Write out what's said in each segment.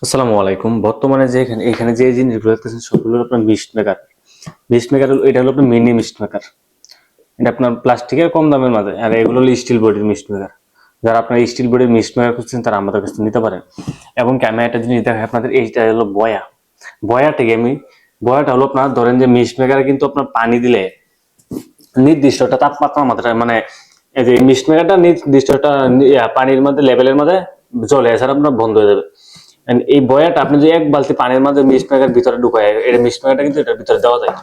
আসসালামু আলাইকুম। বর্তমানে যে এখানে যে জিনিসগুলো দেখতেছেন সবগুলো আপনার মিস্ট মেকার। মিস্ট মেকার এটা হলো আপনার মিনি মিস্ট মেকার। এটা আপনার প্লাস্টিকের কম দামের মাঝে, আর এগুলো হলো স্টিল বডির মিস্ট মেকার। যারা আপনার স্টিল বডির মিস্ট মেকার খুঁজছেন তারা আমাদের কাছে নিতে পারেন। এবং কি আমি একটা জিনিস দেখাই আপনাদের, এইটা হলো বয়া। বয়াটাকে আমি বয়াটা হলো আপনার ধরেন যে মিস্ট মেকারে কিন্তু আপনার পানি দিলে নির্দিষ্ট একটা তাপমাত্রা মাত্রা মানে এই যে মিস্ট মেকারটা নির্দিষ্ট একটা পানির মধ্যে লেভেলের মধ্যে জ্বলে, এছাড়া আপনার বন্ধ হয়ে যাবে। And এই বয়াটা আপনি যে এক বালতি পানির মধ্যে মিস্ট মেকার ভিতরে ঢুকায়, এটা মিস্ট মেকারটা কিন্তু এটার ভিতরে দেওয়া যায়,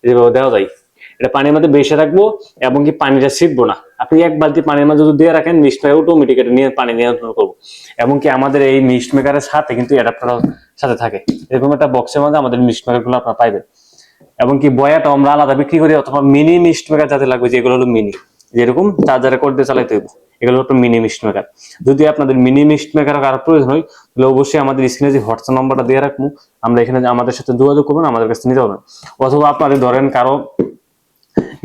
যেভাবে দেওয়া যায়। এটা পানির মধ্যে বেশি রাখবো এবং কি পানিটা ছিটবো না। আপনি এক বালতি পানির মধ্যে যদি দিয়ে রাখেন, মিস্ট মেকার অটোমেটিক এটা নিয়ে পানি নিয়ন্ত্রণ করবো। এবং কি আমাদের এই মিস্ট মেকারের সাথে কিন্তু অ্যাডাপ্টার সাথে থাকে, এরকম একটা বক্সের মধ্যে আমাদের মিস্ট মেকার গুলো আপনারা পাইবেন। এবং কি বয়াটা আমরা আলাদা বিক্রি করি, অথবা মিনি মিস্ট মেকার যাতে লাগবে, যেগুলো হলো মিনি, যেরকম চার্জারে করে দিয়ে চালাইতে হইব, এগুলো হলো মিনি মিস্ট মেকার। যদি আপনাদের মিনি মিস্ট মেকার কারো প্রয়োজন হয়, তাহলে অবশ্যই আমাদের স্ক্রিনে যে হোয়াটসঅ্যাপ নাম্বারটা দিয়ে রাখবো, আমরা এখানে আমাদের সাথে যোগাযোগ করবেন, আমাদের কাছে নিতে পারবেন। অথবা আপনাদের ধরেন কারো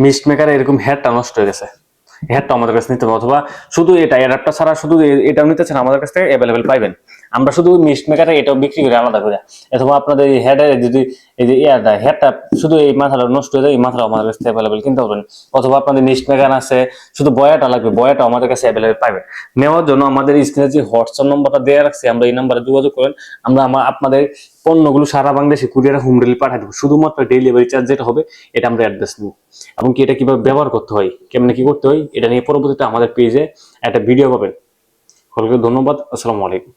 মিস্ট মেকারে এরকম হেডটা নষ্ট হয়ে গেছে, হেডটা আমাদের কাছে নিতে হবে। অথবা শুধু এটা অ্যাডাপ্টার ছাড়া শুধু এটাও নিতে চান, আমাদের কাছ থেকে অ্যাভেলেবেল পাইবেন। আমরা শুধু মিস্ট মেকারে এটাও বিক্রি করি আলাদা করে। অথবা আপনাদের এই হেডে যদি এই যে হেডটা শুধু এই মাথাটা নষ্ট হয়ে যায়, এই মাথাটা আমাদের কাছে অ্যাভেলেবেল কিনতে পারবেন। অথবা আপনাদের মিস্ট মেকার আছে, শুধু বয়াটা লাগবে, বয়াটা আমাদের কাছে অ্যাভেলেবেল পাইবেন। নেওয়ার জন্য আমাদের স্ক্রিনে যে হোয়াটসঅ্যাপ নাম্বারটা দেওয়া রাখছি, আমরা এই নাম্বারে যোগাযোগ করেন। আমরা আপনাদের পণ্যগুলো সারা বাংলাদেশে কুরিয়ারে হোম ডেলিভারি পাঠিয়ে দেবো। শুধুমাত্র ডেলিভারি চার্জ যেটা হবে, এটা আমরা অ্যাড্রেস নিব। এবং কি এটা কিভাবে ব্যবহার করতে হয়, কেমনে কি করতে হয়, এটা নিয়ে পরবর্তীতে আমাদের পেজে একটা ভিডিও পাবেন। সকলকে ধন্যবাদ। আসসালামু আলাইকুম।